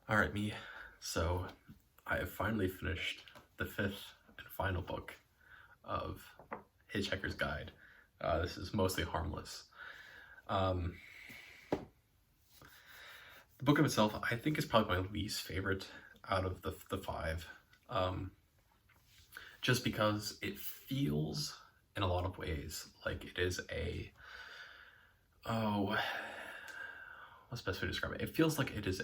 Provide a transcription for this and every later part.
All right, me. So I have finally finished the fifth and final book of Hitchhiker's Guide. This is mostly Harmless. Um, the book of itself, I think, is probably my least favorite out of the five, um, just because it feels, in a lot of ways, like it is oh, what's the best way to describe it? It feels like it is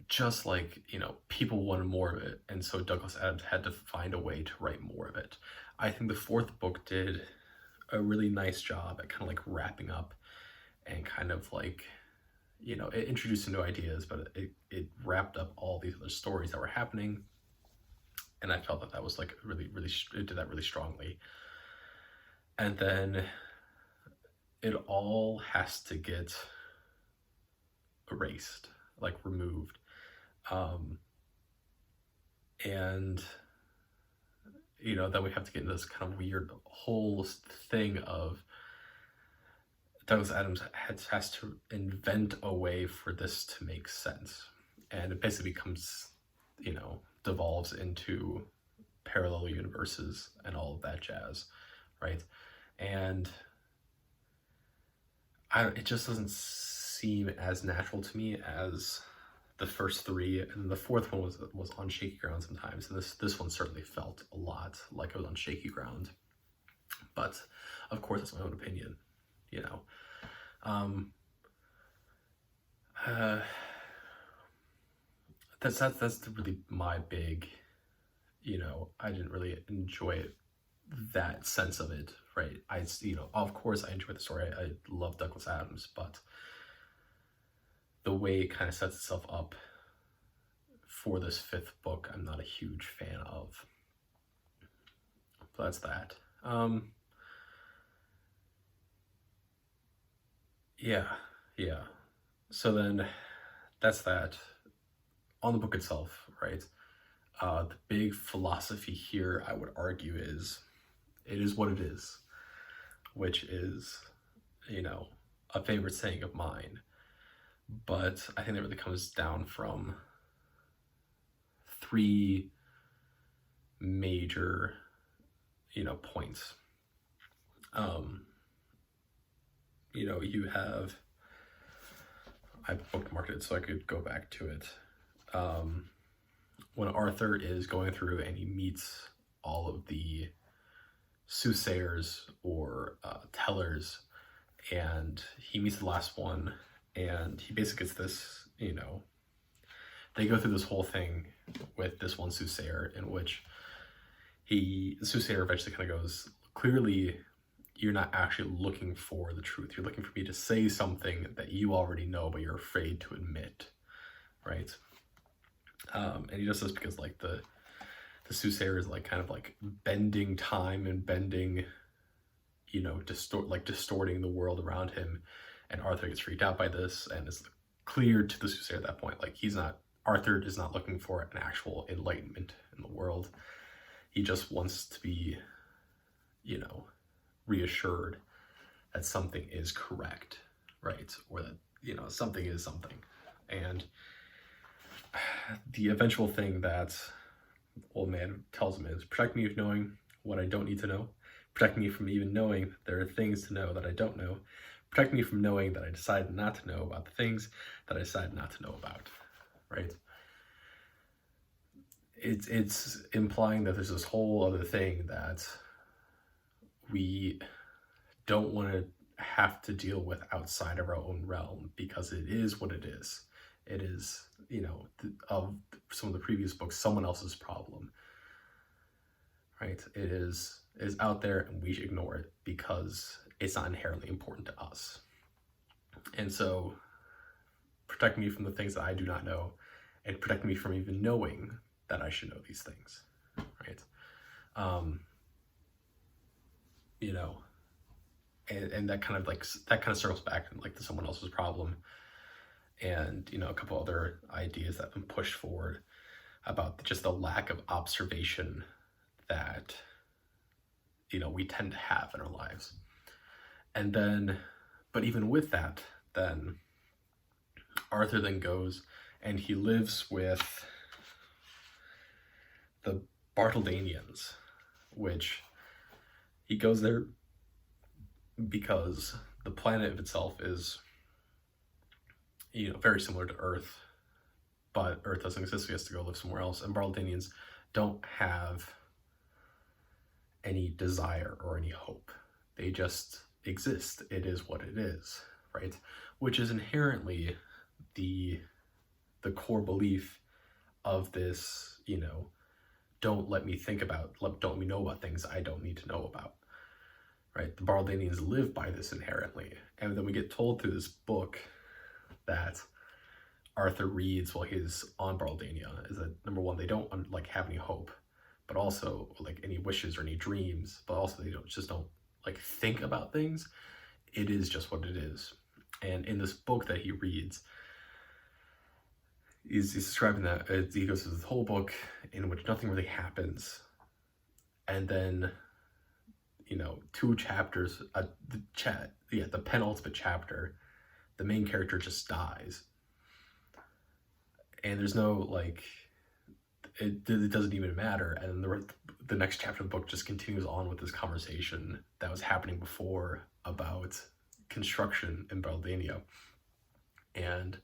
just like, people wanted more of it, and so Douglas Adams had to find a way to write more of it. I think the fourth book did a really nice job at kind of like wrapping up and kind of like, it introduced some new ideas, but it wrapped up all these other stories that were happening, and I felt that that was like really, it did that really strongly. And then it all has to get erased, like removed. Um, and then we have to get into this kind of weird whole thing of Douglas Adams has to invent a way for this to make sense. And it basically becomes, devolves into parallel universes and all of that jazz, right? And it just doesn't seem as natural to me as the first three, and the fourth one was on shaky ground sometimes, and this one certainly felt a lot like it was on shaky ground. But of course, that's my own opinion, you know. Um, uh, that's really my big, I didn't really enjoy it, that sense of it, right? Of course I enjoy the story. I love Douglas Adams, but the way it kind of sets itself up for this fifth book, I'm not a huge fan of. But that's that. Yeah, yeah. So then that's that. On the book itself, right? The big philosophy here, I would argue, is it is what it is, which is, a favorite saying of mine. But I think that really comes down from three major, points. Um, you have, I bookmarked it so I could go back to it. When Arthur is going through and he meets all of the soothsayers or tellers, and he meets the last one, and he basically gets this, they go through this whole thing with this one soothsayer in which the soothsayer eventually kind of goes, clearly you're not actually looking for the truth. You're looking for me to say something that you already know, but you're afraid to admit, right? And he does this because like the soothsayer is like kind of like bending time and bending, distorting the world around him. And Arthur gets freaked out by this, and it's clear to the soothsayer at that point, like Arthur is not looking for an actual enlightenment in the world. He just wants to be, reassured that something is correct, right? Or that, something is something. And the eventual thing that old man tells him is, protect me from knowing what I don't need to know. Protect me from even knowing there are things to know that I don't know. Protect me from knowing that I decided not to know about the things that I decided not to know about, right? It's implying that there's this whole other thing that we don't want to have to deal with outside of our own realm, because it is what it is. It is, of some of the previous books, someone else's problem, right? It is out there, and we should ignore it because it's not inherently important to us. And so protect me from the things that I do not know, and protect me from even knowing that I should know these things, right? And that kind of circles back like to someone else's problem, and a couple other ideas that have been pushed forward about just the lack of observation that we tend to have in our lives. And then But even with that, then Arthur then goes and he lives with the Bartaldanians, which he goes there because the planet of itself is, very similar to Earth, but Earth doesn't exist, so he has to go live somewhere else. And Bartaldanians don't have any desire or any hope. They just exist. It is what it is, right? Which is inherently the core belief of this, don't let me know about things I don't need to know about, right? The Bartaldanians live by this inherently. And then we get told through this book that Arthur reads while he's on Bartaldania is that, number one, they don't have any hope, but also any wishes or any dreams, but also they don't think about things. It is just what it is. And in this book that he reads, he's describing that he goes through this whole book in which nothing really happens, and then 2 chapters, the penultimate chapter, the main character just dies, and there's no it doesn't even matter. And the next chapter of the book just continues on with this conversation that was happening before about construction in Baldania. And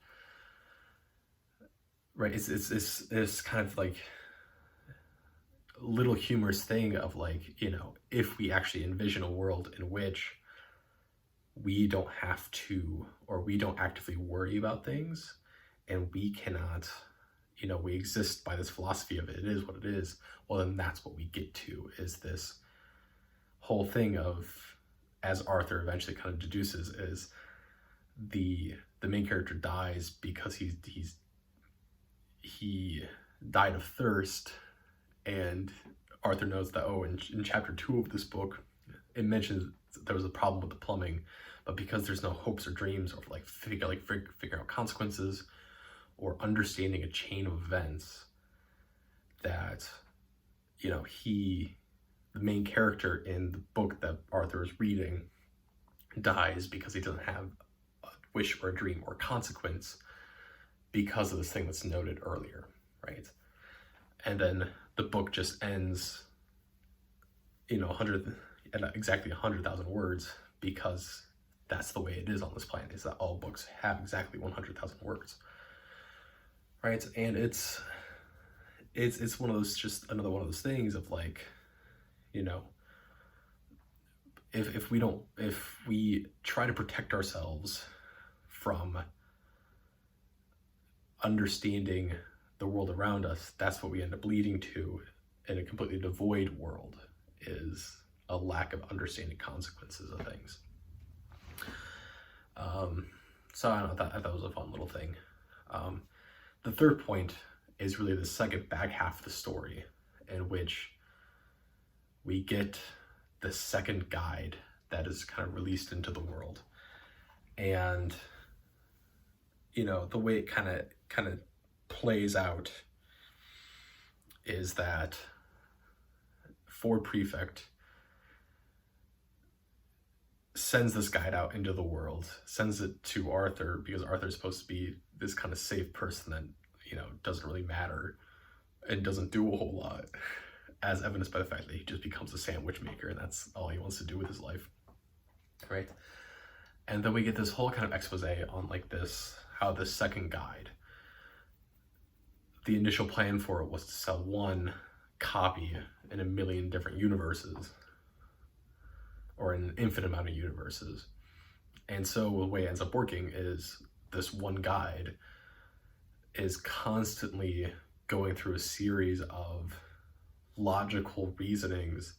right, it's kind of little humorous thing of if we actually envision a world in which we don't have to, or we don't actively worry about things, and we cannot, we exist by this philosophy of it is what it is, well, then that's what we get to, is this whole thing of, as Arthur eventually kind of deduces, is the main character dies because he died of thirst. And Arthur knows that, in chapter 2 of this book, it mentions there was a problem with the plumbing, but because there's no hopes or dreams, or figuring out consequences or understanding a chain of events, that the main character in the book that Arthur is reading dies because he doesn't have a wish or a dream or consequence because of this thing that's noted earlier, right? And then the book just ends, exactly 100,000 words, because that's the way it is on this planet, is that all books have exactly 100,000 words, right? And it's one of those, just another one of those things of if we try to protect ourselves from understanding the world around us, that's what we end up leading to in a completely devoid world, is a lack of understanding consequences of things. So I don't know, I thought that was a fun little thing. The third point is really the second back half of the story, in which we get the second guide that is kind of released into the world. And the way it kind of plays out is that Ford Prefect sends this guide out into the world, sends it to Arthur, because Arthur's supposed to be this kind of safe person that, doesn't really matter and doesn't do a whole lot, as evidenced by the fact that he just becomes a sandwich maker, and that's all he wants to do with his life, right? And then we get this whole kind of expose on how this second guide, the initial plan for it was to sell one copy in a million different universes, or an infinite amount of universes. And so the way it ends up working is this one guide is constantly going through a series of logical reasonings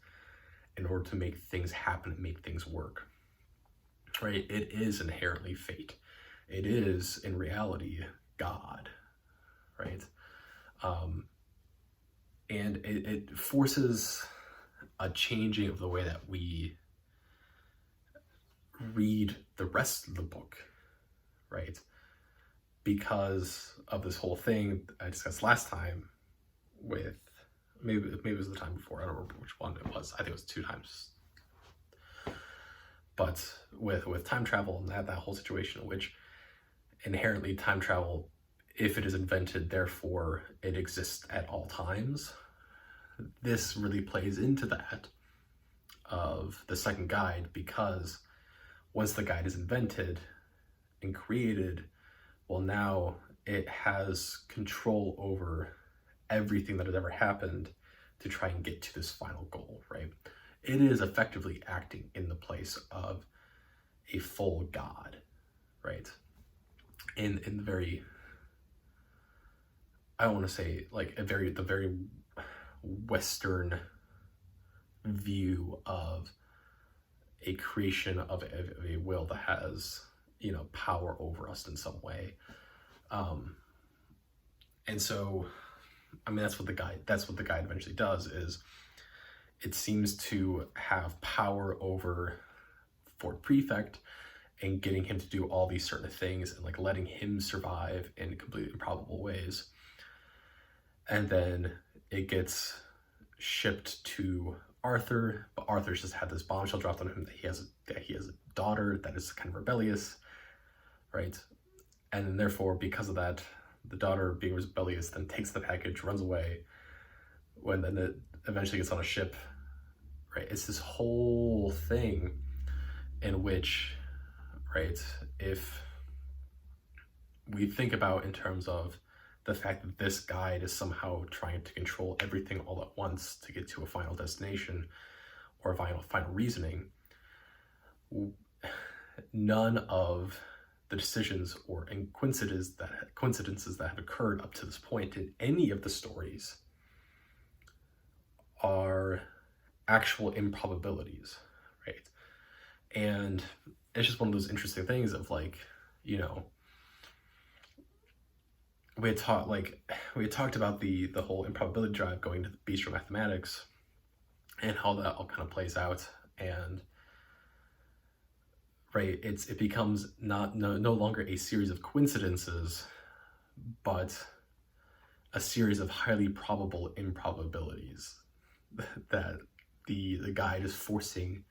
in order to make things happen and make things work, right? It is inherently fate. It is, in reality, God, right? And it forces a changing of the way that we read the rest of the book, right? Because of this whole thing I discussed last time with, maybe it was the time before, I don't remember which one it was, I think it was 2 times. But with time travel and that whole situation, which inherently time travel, if it is invented, therefore it exists at all times, this really plays into that of the second guide, because once the guide is invented and created, well, now it has control over everything that has ever happened to try and get to this final goal, right? It is effectively acting in the place of a full god, right? In the very, I don't want to say like the very Western view of a creation of a will that has, you know, power over us in some way. And so, I mean, that's what the guide eventually does, is it seems to have power over Fort Prefect and getting him to do all these certain things and like letting him survive in completely improbable ways. And then it gets shipped to Arthur, but Arthur's just had this bombshell dropped on him that he has a daughter that is kind of rebellious, right? And therefore, because of that, the daughter being rebellious then takes the package, runs away, when then it eventually gets on a ship, right? It's this whole thing in which, right, if we think about in terms of the fact that this guide is somehow trying to control everything all at once to get to a final destination or a final reasoning, none of the decisions or coincidences that have occurred up to this point in any of the stories are actual improbabilities, right? And it's just one of those interesting things of like, you know, we had talked about the whole improbability drive going to the bistro mathematics and how that all kind of plays out. And right, it becomes no longer a series of coincidences, but a series of highly probable improbabilities that the guide is forcing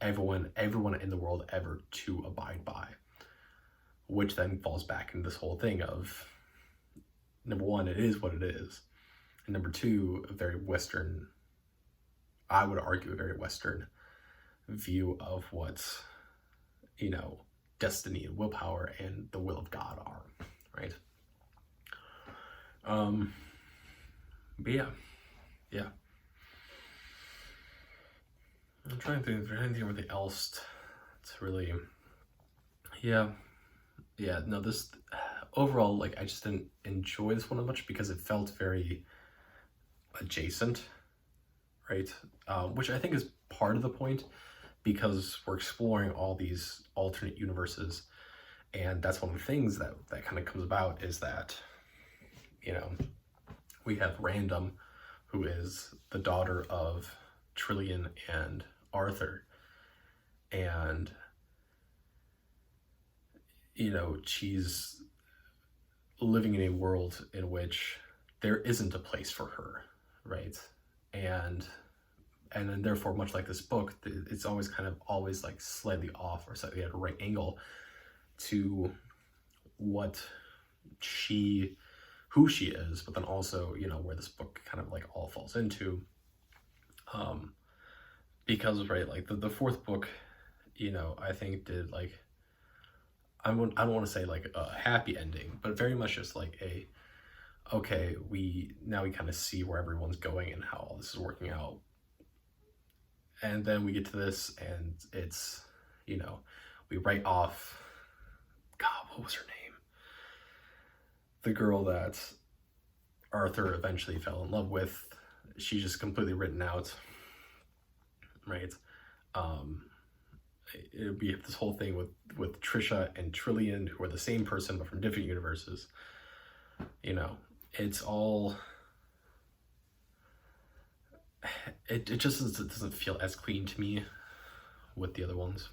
everyone in the world ever to abide by, which then falls back into this whole thing of, number one, it is what it is, and number two, a very Western, I would argue, a very Western view of what, you know, destiny and willpower and the will of God are, right? But yeah. I'm trying to think if there's anything really else to really, no, this, overall, like, I just didn't enjoy this one as much because it felt very adjacent, right? Which I think is part of the point, because we're exploring all these alternate universes, and that's one of the things that kind of comes about, is that, you know, we have Random, who is the daughter of Trillian and Arthur, and, you know, she's living in a world in which there isn't a place for her, right? And then therefore, much like this book, it's always like slightly off or slightly at a right angle to who she is, but then also, you know, where this book kind of like all falls into. Because, right, like the fourth book, you know, I think did like, I don't want to say like a happy ending, but very much just like okay, we kind of see where everyone's going and how all this is working out. And then we get to this, and it's, you know, we write off, God, what was her name? The girl that Arthur eventually fell in love with. She's just completely written out, right? It would be this whole thing with Trisha and Trillian, who are the same person but from different universes. You know, it's all, it just doesn't feel as clean to me with the other ones.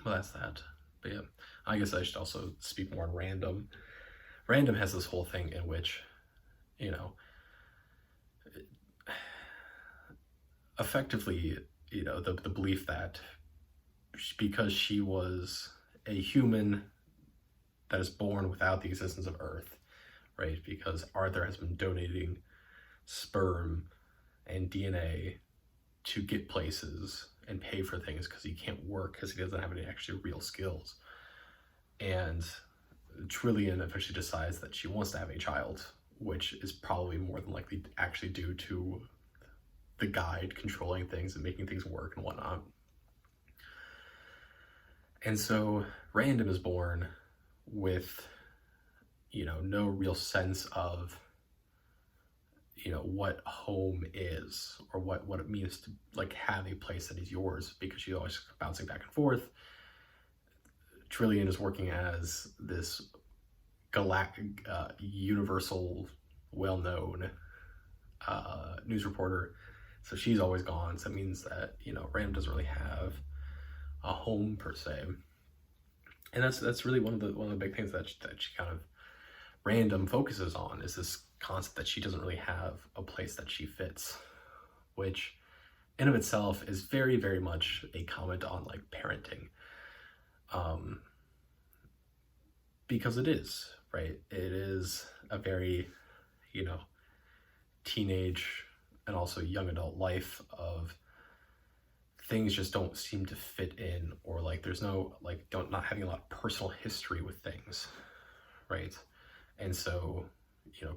Well, that's that. But yeah, I guess I should also speak more on Random. Random has this whole thing in which, you know, effectively, you know, the belief that because she was a human that is born without the existence of Earth, right? Because Arthur has been donating sperm and DNA to get places and pay for things because he can't work because he doesn't have any actually real skills. And Trillian eventually decides that she wants to have a child, which is probably more than likely actually due to the guide controlling things and making things work and whatnot. And so Random is born with, no real sense of, what home is or what it means to like have a place that is yours, because she's always bouncing back and forth. Trillian is working as this galactic, universal, well-known news reporter, so she's always gone. So that means that Random doesn't really have a home per se, and that's really one of the big things that she kind of Random focuses on, is this concept that she doesn't really have a place that she fits, which in of itself is very, very much a comment on like parenting, because it is, right? It is a very, teenage and also young adult life of things just don't seem to fit in, or like there's no like not having a lot of personal history with things, right? And so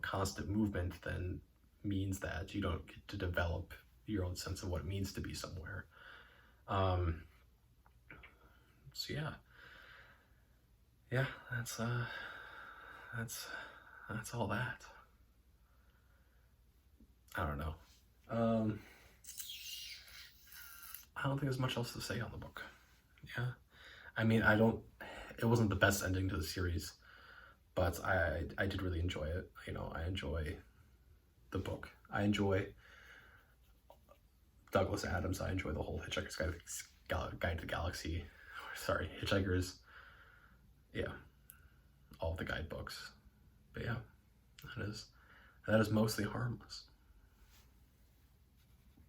constant movement then means that you don't get to develop your own sense of what it means to be somewhere. So yeah, that's all that. I don't know. I don't think there's much else to say on the book. Yeah, I mean, it wasn't the best ending to the series, but I did really enjoy it. I enjoy the book. I enjoy Douglas Adams. I enjoy the whole Hitchhiker's Guide to the Galaxy. Sorry, Hitchhiker's. Yeah, all of the guidebooks. But yeah, that is mostly Harmless.